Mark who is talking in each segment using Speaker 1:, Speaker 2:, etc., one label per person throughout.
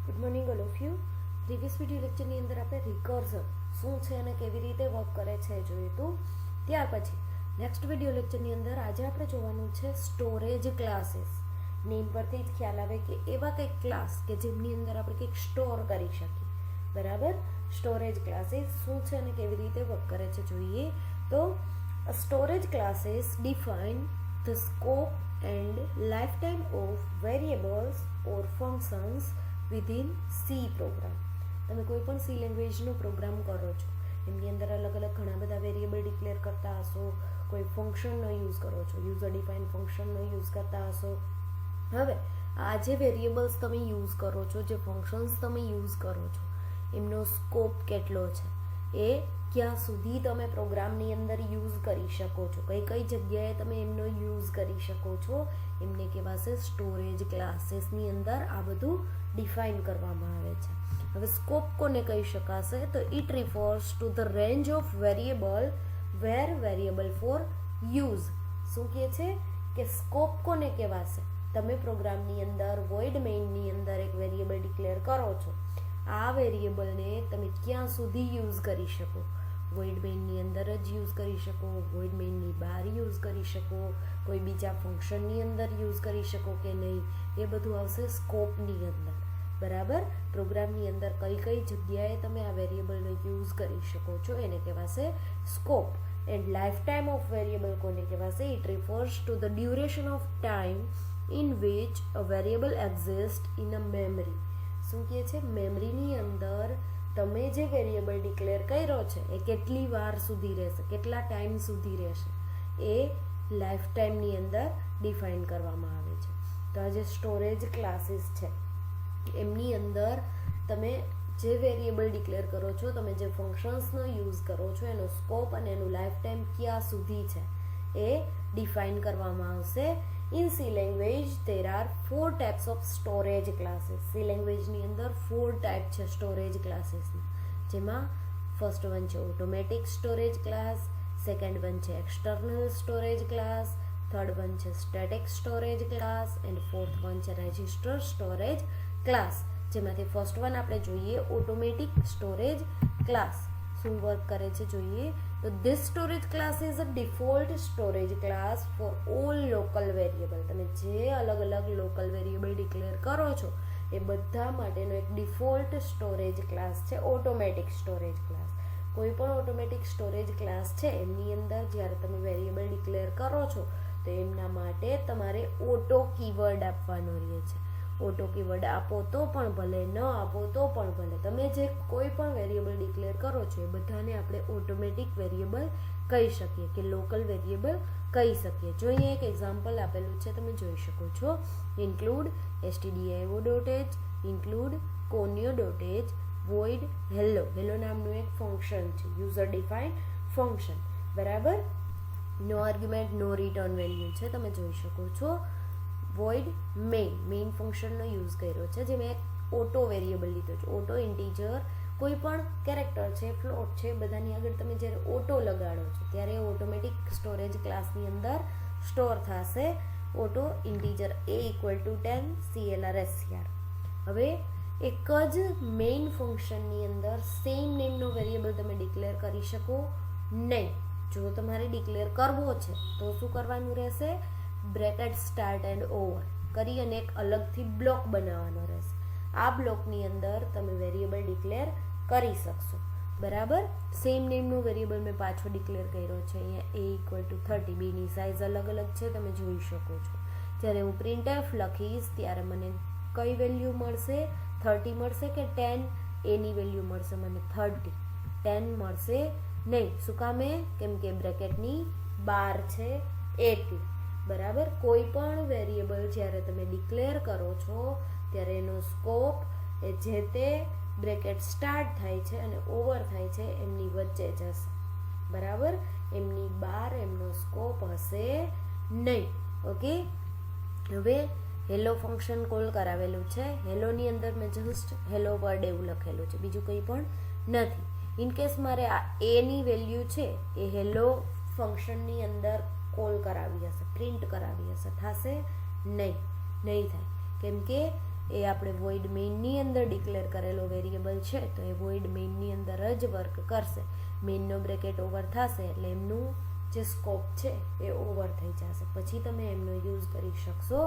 Speaker 1: Good morning all of you. Previous video લેક્ચરની અંદર આપણે રિકર્સર શું છે અને કેવી રીતે વર્ક કરે છે જોયું હતું. ત્યાર પછી નેક્સ્ટ વિડીયો લેક્ચરની અંદર આજે આપણે જોવાનું છે સ્ટોરેજ ક્લાસીસ. નેમ પરથી જ ખ્યાલ આવે કે એવા કંઈક ક્લાસ કે જેમની અંદર આપણે કંઈક સ્ટોર કરી શકીએ. બરાબર, સ્ટોરેજ ક્લાસીસ શું છે અને કેવી રીતે વર્ક કરે છે જોઈએ તો storage classes define the scope and lifetime of variables or functions within C program. તમે કોઈ પણ C લેંગ્વેજનો પ્રોગ્રામ કરો છો, એમની અંદર અલગ અલગ ઘણા બધા વેરિયેબલ ડિક્લેર કરતા હશો, કોઈ ફંક્શનનો યુઝ કરો છો, યુઝર ડિફાઇન ફંક્શનનો યુઝ કરતા હશો. હવે આ જે વેરિયેબલ્સ તમે યુઝ કરો છો, જે ફંક્શન્સ તમે યુઝ કરો છો, એમનો સ્કોપ કેટલો છે, એ ક્યાં સુધી તમે પ્રોગ્રામની અંદર યુઝ કરી શકો છો, કઈ કઈ જગ્યાએ તમે એમનો યુઝ કરી શકો છો, એમને કહેવાશે સ્ટોરેજ ક્લાસીસની અંદર આ બધું ડિફાઇન કરવામાં આવે છે. હવે સ્કોપ કોને કહી શકાશે તો it refers to the range of variable where variable for use. શું કહે છે કે સ્કોપ કોને કહેવાશે? તમે પ્રોગ્રામની અંદર વોઇડ મેઇનની અંદર એક વેરિયેબલ ડિક્લેર કરો છો, આ વેરિયેબલને તમે ક્યાં સુધી યુઝ કરી શકો, વોઇડ મેઇનની અંદર જ યુઝ કરી શકો, વોઇડ મેઇનની બહાર યુઝ કરી શકો, કોઈ બીજા ફંક્શનની અંદર યુઝ કરી શકો કે નહીં, એ બધું આવશે સ્કોપની અંદર. બરાબર, પ્રોગ્રામની અંદર કઈ કઈ જગ્યાએ તમે આ વેરિયેબલનો યુઝ કરી શકો છો એને કહેવાશે scope. And life time of variable કોને કહેવાશે? It refers to the duration of time in which a variable exist in a memory. શું કહે છે? મેમરીની અંદર તમે જે વેરિયેબલ ડિક્લેર કર્યો છે એ કેટલી વાર સુધી રહેશે, કેટલા ટાઈમ સુધી રહેશે, એ લાઈફ ટાઈમની અંદર ડિફાઇન કરવામાં આવે છે. તો આ જે સ્ટોરેજ ક્લાસીસ છે એમની અંદર તમે જે વેરિયેબલ ડિક્લેર કરો છો, તમે જે ફંક્શન્સનો યુઝ કરો છો, એનો સ્કોપ અને એનું લાઈફ ટાઈમ ક્યાં સુધી છે એ ડિફાઇન કરવામાં આવશે. In C language there are 4 types of storage classes. C language ની અંદર 4 ટાઈપ છે સ્ટોરેજ ક્લાસીસની, જેમાં ફર્સ્ટ વન છે automatic storage class, second one છે external storage class, third one છે static storage class and fourth one છે register storage class. જેમાંથી ફર્સ્ટ વન આપણે જોઈએ ઓટોમેટિક સ્ટોરેજ ક્લાસ. શું વર્ક કરે છે જોઈએ તો this storage class is a default storage class for all local variable. તમે જે અલગ અલગ લોકલ વેરિયેબલ ડિક્લેર કરો છો એ બધા માટેનો એક ડિફોલ્ટ સ્ટોરેજ ક્લાસ છે ઓટોમેટિક સ્ટોરેજ ક્લાસ. કોઈ પણ ઓટોમેટિક સ્ટોરેજ ક્લાસ છે એમની અંદર જ્યારે તમે વેરિયેબલ ડિક્લેર કરો છો તો એમના માટે તમારે ઓટો કીવર્ડ આપવાનો રહે છે. ઓટો કીવર્ડ આપો તો પણ ભલે, ન આપો તો પણ ભલે, તમે જે કોઈ પણ વેરિયેબલ ડિક્લેર કરો છો એ બધાને આપણે ઓટોમેટિક વેરિયેબલ કહી શકીએ કે લોકલ વેરિયેબલ કહી શકીએ. જો અહીંયા એક એક્ઝામ્પલ આપેલું છે, તમે જોઈ શકો છો. Include stdio.h, include conio.h, void hello. hello નામનું એક ફંક્શન છે, યુઝર ડિફાઇન ફંક્શન. બરાબર, નો આર્ગ્યુમેન્ટ, નો રિટર્ન વેલ્યુ છે, તમે જોઈ શકો છો. વોઇડ મેઇન ફંક્શનનો યુઝ કર્યો છે, જે મેં ઓટો વેરિયેબલ લીધો છે. ઓટો ઇન્ટીજર કોઈ પણ કેરેક્ટર છે, ફ્લોટ છે, બધાની આગળ તમે જ્યારે ઓટો લગાડો છો ત્યારે ઓટોમેટિક સ્ટોરેજ ક્લાસની અંદર સ્ટોર થશે. Auto integer a = 10 CLR SCR. હવે એક જ મેઇન ફંક્શનની અંદર સેમ નેમનો વેરિયેબલ તમે ડિક્લેર કરી શકો નહીં. જો તમારે ડિક્લેર કરવો છે તો શું કરવાનું રહેશે? બ્રેકેટ સ્ટાર્ટ એન્ડ ઓવર કરી અને એક અલગથી બ્લોક બનાવવાનો રહેશે. આ બ્લોકની અંદર તમે વેરિયેબલ ડિક્લેર કરી શકશો. બરાબર, સેમ નેમનો વેરિયેબલ મેં પાછો ડિક્લેર કર્યો છે અહીંયા a = 30. બીની સાઇઝ અલગ અલગ છે, તમે જોઈ શકો છો. જ્યારે હું printf લખીશ ત્યારે મને કઈ વેલ્યુ મળશે? 30 મળશે કે 10? એની વેલ્યુ મળશે મને 30. 10 મળશે નહીં. શું કામે? કેમ કે બ્રેકેટની બહાર છે એટલે. બરાબર, કોઈ પણ વેરિયેબલ જ્યારે તમે ડિક્લેર કરો છો ત્યારે એનો સ્કોપ એ જે તે બ્રેકેટ સ્ટાર્ટ થાય છે અને ઓવર થાય છે એમની વચ્ચે જશે. બરાબર, એમની બહાર એમનો સ્કોપ હશે નહીં. ઓકે, હવે હેલો ફંક્શન કોલ કરાવેલું છે. હેલોની અંદર મેં જસ્ટ હેલો વર્ડ એવું લખેલું છે, બીજું કંઈ પણ નથી. ઇનકેસ મારે આ એની વેલ્યુ છે એ હેલો ફંક્શનની અંદર કોલ કરાવી હશે, પ્રિન્ટ કરાવી હશે, થશે નહીં, નહીં થાય. કેમ કે એ આપણે વોઇડ મેઇનની અંદર ડિક્લેર કરેલો વેરિયેબલ છે, તો એ વોઇડ મેઇનની અંદર જ વર્ક કરશે. મેઇનનો બ્રેકેટ ઓવર થશે એટલે એમનું જે સ્કોપ છે એ ઓવર થઈ જશે, પછી તમે એમનો યુઝ કરી શકશો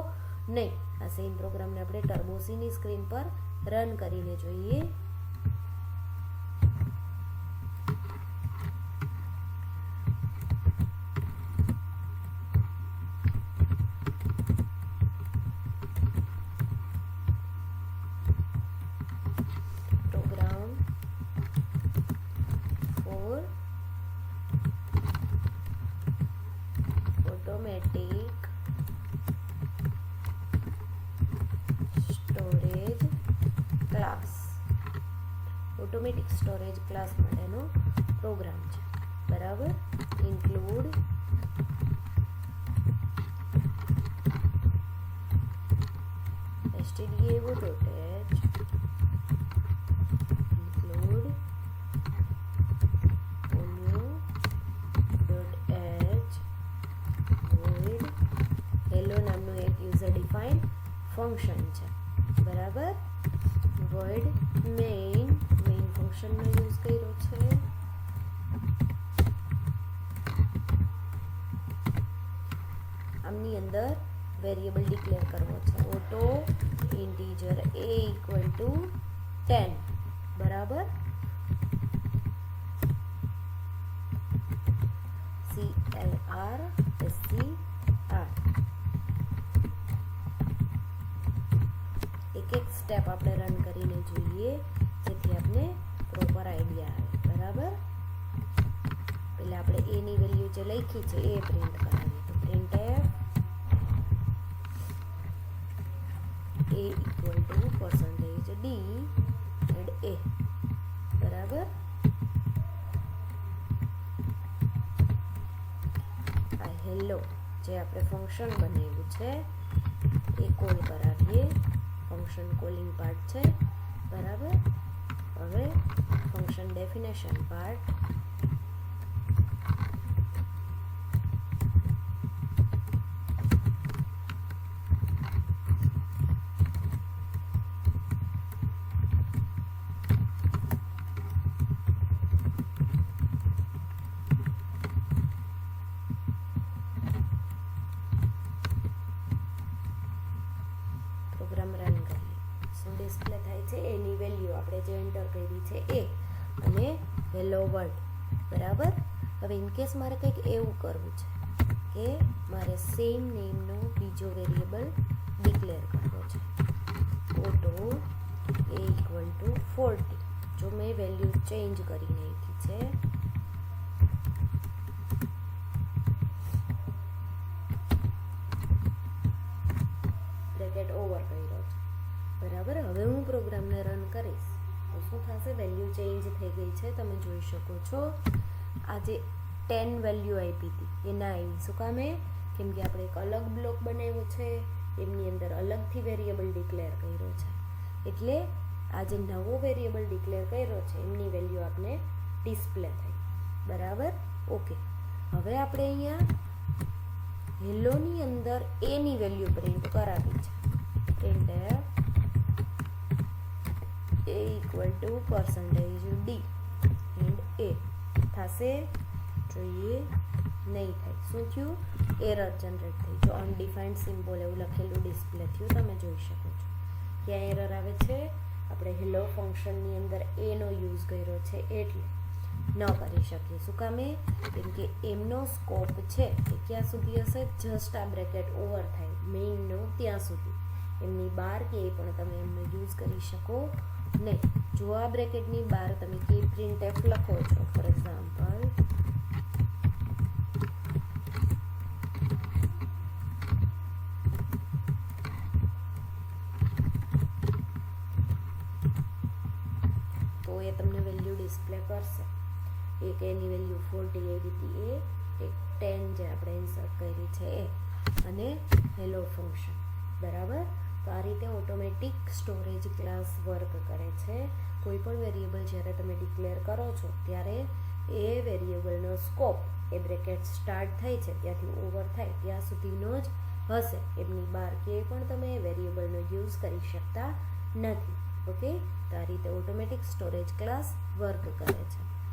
Speaker 1: નહીં. આ સેમ પ્રોગ્રામને આપણે ટર્બોસીની સ્ક્રીન પર રન કરીને જોઈએ. Program for automatic storage class. Automatic storage class માટેનો પ્રોગ્રામ છે, બરાબર. Include stdio.h include new.h void hello નામનું એક યુઝર ડિફાઇન્ડ ફંક્શન છે, બરાબર. void main ફંક્શનનો યુઝ કર્યો છે. આમની અંદર વેરિયેબલ ડિક્લેર કરવો છે, auto integer a equal to 10, બરાબર. CLR SCR. એક સ્ટેપ આપણે રન કરીને જોઈએ જેથી આપણે પ્રોપર આઈડિયા આવે, બરાબર. પહેલા આપણે a ની વેલ્યુ જે લખી છે એ પ્રિન્ટ કરાવીએ, તો printf a equal to %d and a, બરાબર. આ હેલો જે આપણે ફંક્શન બનાવ્યું છે એ કોલ કરાવીએ, ફંક્શન કોલિંગ પાર્ટ છે, બરાબર. હવે function definition part. Program run કરીએ. શું ડિસ્પ્લે થાય છે? એની વેલ્યુ આપણે જે એન્ટર કરી છે એ અને હેલો વર્લ્ડ, બરાબર. હવે ઇનકેસ મારે કંઈક એવું કરવું છે કે મારે સેમ નેમનો બીજો વેરિયેબલ ડિક્લેર કરવો છે, ઓટો a ઇક્વલ ટુ 40. જો મેં વેલ્યુ ચેન્જ કરી નાખી છે, બ્રેકેટ ઓવર કર્યો છે, બરાબર. હવે હું પ્રોગ્રામને રન કરીશ તો શું થશે? વેલ્યુ ચેન્જ થઈ ગઈ છે, તમે જોઈ શકો છો. આ જે 10 વેલ્યુ આપી હતી એ ના આવી. શું કામે? કેમ કે આપણે એક અલગ બ્લોક બનાવ્યો છે, એમની અંદર અલગથી વેરિયેબલ ડિક્લેર કર્યો છે, એટલે આ જે નવો વેરિયેબલ ડિક્લેર કર્યો છે એમની વેલ્યુ આપણે ડિસ્પ્લે થઈ, બરાબર. ઓકે. હવે આપણે અહીંયા હેલોની અંદર a ની વેલ્યુ પ્રિન્ટ કરાવી છે, printf a equal to %d and a થશે, જોઈએ નહીં થાય. શું થયું? એરર જનરેટ થઈ. જો અનડિફાઇન્ડ સિમ્બોલ એવું લખેલું ડિસ્પ્લે થયું, તમે જોઈ શકો છો. ક્યાં એરર આવે છે? આપણે હેલો ફંક્શનની અંદર a નો યુઝ કર્યો છે એટલે ન કરી શકીએ. શું કામે? કેમ કે એમનો સ્કોપ છે એ ક્યાં સુધી હશે? જસ્ટ આ બ્રેકેટ ઓવર થાય મેઇનનો ત્યાં સુધી, એમની બહાર ક્યાંય પણ તમે એમનો યુઝ કરી શકો નહીં. જો આ બ્રેકેટની બહાર તમે કે printf લખો છો, ફોર એક્ઝામ્પલ, તો એ તમને વેલ્યુ ડિસ્પ્લે કરશે. એક એની વેલ્યુ 40 આવી હતી એ, એક 10 જે આપણે ઇન્સર્ટ કરી છે એ, અને હેલો ફંક્શન, બરાબર. તો આ રીતે ઓટોમેટિક સ્ટોરેજ ક્લાસ વર્ક કરે છે. કોઈ પણ વેરિયેબલ જ્યારે તમે ડિક્લેર કરો છો ત્યારે એ વેરિયેબલનો સ્કોપ એ બ્રેકેટ સ્ટાર્ટ થાય છે ત્યાંથી ઓવર થાય ત્યાં સુધીનો જ હશે, એમની બહાર ક્યાંય પણ તમે વેરિયેબલનો યુઝ કરી શકતા નથી. ઓકે, તો આ રીતે ઓટોમેટિક સ્ટોરેજ ક્લાસ વર્ક કરે છે.